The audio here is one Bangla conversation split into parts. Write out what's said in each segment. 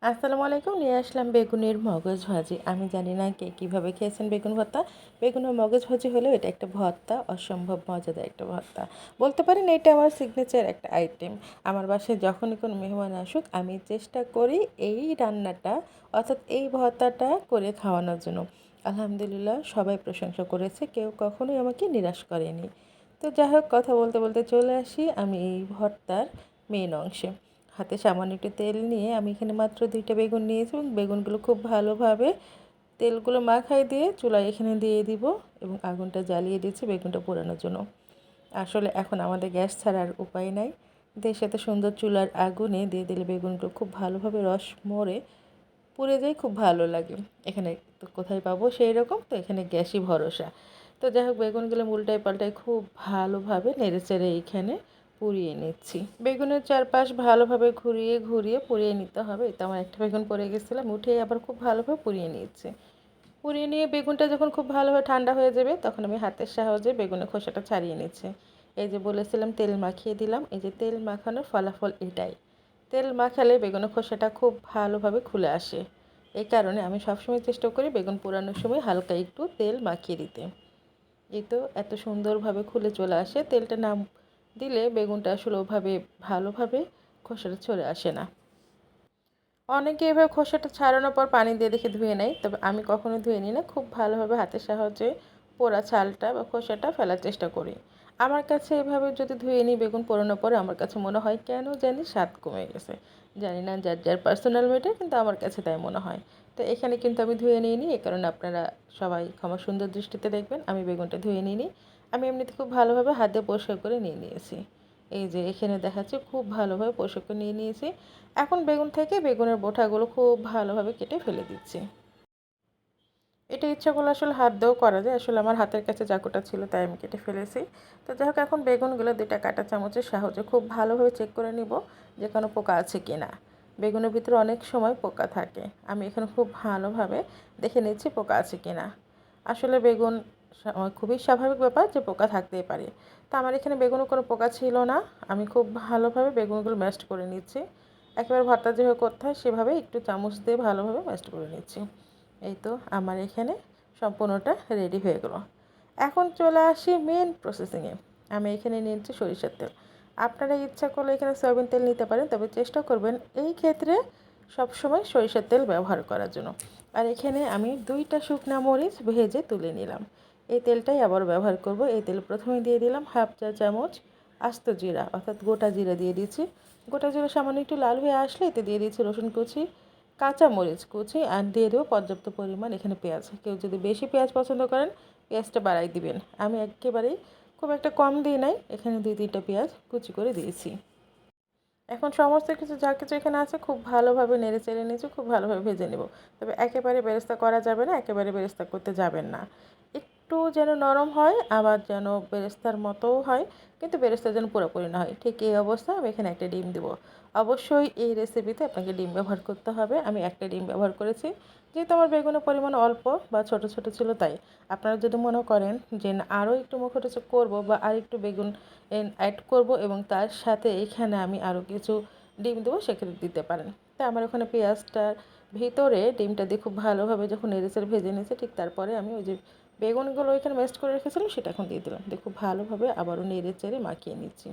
আসসালামু আলাইকুম। নিয়ে আসলাম বেগুনের মগজ ভাজি। আমি জানি না কে কীভাবে খেয়েছেন বেগুন ভর্তা। বেগুনের মগজ ভাজি হলেও এটা একটা ভর্তা, অসম্ভব মজাদার একটা ভর্তা। বলতে পারেন এটা আমার সিগনেচার একটা আইটেম। আমার বাসায় যখনই কোনো মেহমান আসুক আমি চেষ্টা করি এই রান্নাটা অর্থাৎ এই ভর্তাটা করে খাওয়ানোর জন্য। আলহামদুলিল্লাহ সবাই প্রশংসা করেছে, কেউ কখনোই আমাকে নিরাশ করেনি। তো যাই হোক, কথা বলতে বলতে চলে আসি আমি এই ভর্তার মেন অংশে। হাতে সামান্য একটু তেল নিয়ে আমি এখানে মাত্র 2টা বেগুন নিয়েছি এবং বেগুনগুলো খুব ভালোভাবে তেলগুলো মাখাই দিয়ে চুলায় এখানে দিয়ে দিব এবং আগুনটা জ্বালিয়ে দিচ্ছি বেগুনটা পোড়ানোর জন্য। আসলে এখন আমাদের গ্যাস ছাড়া আর উপায় নাই। এর সাথে সুন্দর চুলার আগুনে দিয়ে দিলে বেগুনগুলো খুব ভালোভাবে রস মরে পুড়ে যায়, খুব ভালো লাগে। এখানে তো কোথায় পাবো সেই রকম, তো এখানে গ্যাসই ভরসা। তো যাই হোক, বেগুনগুলো উল্টায় পাল্টায় খুব ভালোভাবে নেড়েচেড়ে এইখানে পুড়িয়ে নিচ্ছি। বেগুনের চারপাশ ভালোভাবে ঘুরিয়ে ঘুরিয়ে পুড়িয়ে নিতে হবে। তো আমার একটা বেগুন পড়ে গেছিলাম, উঠে আবার খুব ভালোভাবে পুড়িয়ে নিয়েছি। পুড়িয়ে নিয়ে বেগুনটা যখন খুব ভালোভাবে ঠান্ডা হয়ে যাবে তখন আমি হাতের সাহায্যে বেগুনের খোসাটা ছাড়িয়ে নিচ্ছি। এই যে বলেছিলাম তেল মাখিয়ে দিলাম, এই যে তেল মাখানোর ফলাফল এটাই। তেল মাখালে বেগুনের খোসাটা খুব ভালোভাবে খুলে আসে। এই কারণে আমি সবসময় চেষ্টা করি বেগুন পোড়ানোর সময় হালকা একটু তেল মাখিয়ে দিতে। এই তো এত সুন্দরভাবে খুলে চলে আসে। তেলটা না দিলে বেগুনটা আসলে ওভাবে ভালোভাবে খোসাটা ছড়ে আসে না। অনেকে এভাবে খোসাটা ছাড়ানোর পর পানি দিয়ে দেখে ধুয়ে নেয়, তবে আমি কখনো ধুয়ে নিই না। খুব ভালোভাবে হাতের সাহায্যে পোড়া ছালটা বা খোসাটা ফেলার চেষ্টা করি। আমার কাছে এভাবে যদি ধুয়ে নিই বেগুন পোড়ানোর পরে আমার কাছে মনে হয় কেন জানি স্বাদ কমে গেছে। জানি না, যার যার পার্সোনাল ম্যাটার, কিন্তু আমার কাছে তাই মনে হয়। তো এখানে কিন্তু আমি ধুয়ে নিইনি, এই কারণে আপনারা সবাই ক্ষমা সুন্দর দৃষ্টিতে দেখবেন। আমি বেগুনটা ধুয়ে নিইনি, আমি এমনিতে খুব ভালোভাবে হাত দিয়ে পরিষ্কার করে নিয়ে নিয়েছি। এই যে এখানে দেখাচ্ছি খুব ভালোভাবে পরিষ্কার করে নিয়ে নিয়েছি। এখন বেগুন থেকে বেগুনের বোঁটাগুলো খুব ভালোভাবে কেটে ফেলে দিচ্ছি। এটা ইচ্ছা করলে আসলে হাত দিয়েও করা যায়, আসলে আমার হাতের কাছে চাকুটা ছিল তাই আমি কেটে ফেলেছি। তো যাই হোক, এখন বেগুনগুলো 2টা কাঁটা চামচের সাহায্যে খুব ভালোভাবে চেক করে নিব যে কোনো পোকা আছে কি না। বেগুনের ভিতরে অনেক সময় পোকা থাকে, আমি এখানে খুব ভালোভাবে দেখে নিচ্ছি পোকা আছে কি না। আসলে বেগুন খুবই স্বাভাবিক ব্যাপার যে পোকা থাকতেই পারে। তো আমার এখানে বেগুনে কোনো পোকা ছিল না। আমি খুব ভালোভাবে বেগুনগুলো ম্যাশড করে নিচ্ছি। একেবারে ভর্তা যেভাবে করতে হয় সেভাবে একটু চামচ দিয়ে ভালোভাবে ম্যাশড করে নিচ্ছি। এই তো আমার এখানে সম্পূর্ণটা রেডি হয়ে গেল। এখন চলে আসি মেন প্রসেসিংয়ে। আমি এখানে নিয়েছি সরিষার তেল। আপনারা ইচ্ছা করলে এখানে সয়াবিন তেল নিতে পারেন, তবে চেষ্টা করবেন এই ক্ষেত্রে সবসময় সরিষার তেল ব্যবহার করার জন্য। আর এখানে আমি 2টা শুকনা মরিচ ভেজে তুলে নিলাম। এই তেলটাই আবার ব্যবহার করব। এই তেল প্রথমে দিয়ে দিলাম হাফ চা চামচ আস্ত জিরা, অর্থাৎ গোটা জিরা দিয়ে দিচ্ছি। গোটা জিরা সামান্য একটু লাল হয়ে আসলে এতে দিয়ে দিচ্ছি রসুন কুচি, কাঁচা মরিচ কুচি, আর দিয়ে দেবো পর্যাপ্ত পরিমাণ এখানে পেঁয়াজ। কেউ যদি বেশি পেঁয়াজ পছন্দ করেন পেঁয়াজটা বাড়াই দিবেন। আমি একেবারেই খুব একটা কম দিই নাই, এখানে 2-3টা পেঁয়াজ কুচি করে দিয়েছি। এখন সমস্ত কিছু যা কিছু এখানে আছে খুব ভালোভাবে নেড়ে চেড়ে নিয়েছি, খুব ভালোভাবে ভেজে নেব। তবে একেবারে বেরেস্তা করা যাবে না, একেবারে বেরেস্তা করতে যাবেন না। একটু যেন নরম হয় আবার যেন বেরেস্তার মতোও হয়, কিন্তু বেরেস্তা যেন পুরোপুরি না হয়। ঠিক এই অবস্থায় আমি এখানে একটা ডিম দেবো। অবশ্যই এই রেসিপিতে আপনাকে ডিম ব্যবহার করতে হবে। আমি একটা ডিম ব্যবহার করেছি, যেহেতু আমার বেগুনের পরিমাণ অল্প বা ছোট ছোট ছিল তাই। আপনারা যদি মনে করেন যে না আরও একটু মুখরোচক করবো বা আর একটু বেগুন অ্যাড করব এবং তার সাথে এখানে আমি আরও কিছু ডিম দেবো, সেক্ষেত্রে দিতে পারেন। তাই আমার ওখানে পেঁয়াজটার ভিতরে ডিমটা দিয়ে খুব ভালোভাবে যখন নেড়েচেড়ে ভেজে নিয়েছে, ঠিক তারপরে আমি ওই যে বেগুনগুলো ওইখানে ম্যাশ করে রেখেছিলাম সেটা এখন দিয়ে দিলাম, দিয়ে খুব ভালোভাবে আবারও নেড়েচেড়ে মাখিয়ে নিচ্ছি।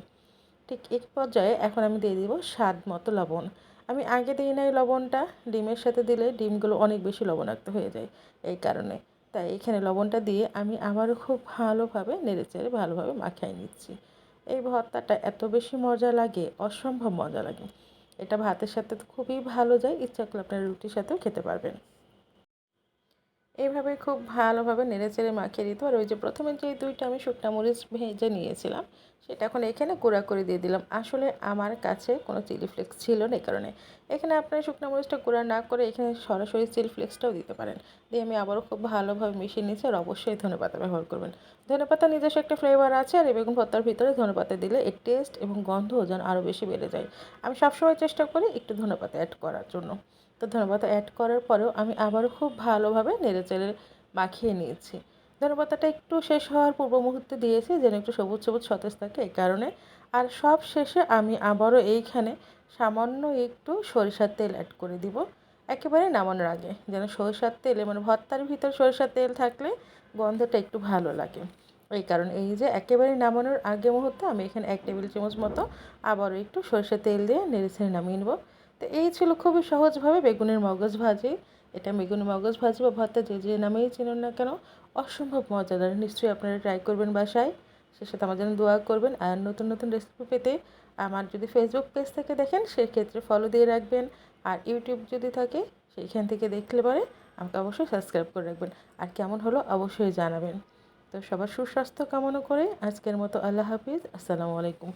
ঠিক এই পর্যায়ে এখন আমি দিয়ে দিব স্বাদ মতো লবণ। আমি আগে দিই নাই লবণটা, ডিমের সাথে দিলে ডিমগুলো অনেক বেশি লবণাক্ত হয়ে যায় এই কারণে। তাই এখানে লবণটা দিয়ে আমি আবারও খুব ভালোভাবে নেড়েচেড়ে ভালোভাবে মাখিয়ে নিচ্ছি। এই ভর্তাটা এত বেশি মজা লাগে, অসম্ভব মজা লাগে। এটা ভাতের সাথে তো খুবই ভালো যায়, ইচ্ছা করলে আপনারা রুটির সাথেও খেতে পারবেন। এইভাবে খুব ভালোভাবে নেড়েচেড়ে মাখিয়ে দিতে। আর ওই যে প্রথমে যে 2টা আমি শুকনা মরিচ ভেজে নিয়েছিলাম সেটা এখন এখানে গুঁড়া করে দিয়ে দিলাম। আসলে আমার কাছে কোনো চিলি ফ্লেক্স ছিল না, এই কারণে এখানে আপনারা শুকনো মরিচটা গুঁড়া না করে এখানে সরাসরি চিলি ফ্লেক্সটাও দিতে পারেন। দিয়ে আমি আবারও খুব ভালোভাবে মিশিয়ে নিচ্ছি। আর অবশ্যই ধনেপাতা ব্যবহার করবেন। ধনেপাতার নিজস্ব একটা ফ্লেভার আছে, আর এই বেগুন ভর্তার ভিতরে ধনেপাতা দিলে এর টেস্ট এবং গন্ধ যেন আরও বেশি বেড়ে যায়। আমি সবসময় চেষ্টা করি একটু ধনেপাতা অ্যাড করার জন্য। তো ধনেপাতা অ্যাড করার পরেও আমি আবারও খুব ভালোভাবে নেড়েচেড়ে মাখিয়ে নিয়েছি। ধনেপাতাটা একটু শেষ হওয়ার পূর্ব মুহূর্তে দিয়েছি যেন একটু সবুজ সবুজ সতেজ থাকে এই কারণে। আর সব শেষে আমি আবারও এইখানে সামান্য একটু সরিষার তেল অ্যাড করে দিব। একেবারে নামানোর আগে যেন সরিষার তেলে মানে ভর্তার ভিতর সরিষার তেল থাকলে গন্ধটা একটু ভালো লাগে। এই কারণে এই যে একেবারে নামানোর আগে মুহূর্তে আমি এখানে 1 টেবিল চামচ মতো আবারও একটু সরিষার তেল দিয়ে নেড়েছেড়ে নামিয়ে নেব। তো এই ছিল খুবই সহজভাবে বেগুনের মগজ ভাজি। এটা বেগুনের মগজ ভাজি বা ভর্তা যে নামেই চিনুন না কেন অসম্ভব মজাদার। নিশ্চয়ই আপনারা ট্রাই করবেন বাসায়। সে সাথে আমার জন্য দোয়া করবেন। আর নতুন নতুন রেসিপি পেতে আমার যদি ফেসবুক পেজ থেকে দেখেন সেক্ষেত্রে ফলো দিয়ে রাখবেন। আর ইউটিউব যদি থাকে সেইখান থেকে দেখলে পরে আমাকে অবশ্যই সাবস্ক্রাইব করে রাখবেন। আর কেমন হলো অবশ্যই জানাবেন। তো সবার সুস্বাস্থ্য কামনা করে আজকের মতো আল্লাহ হাফিজ। আসসালামু আলাইকুম।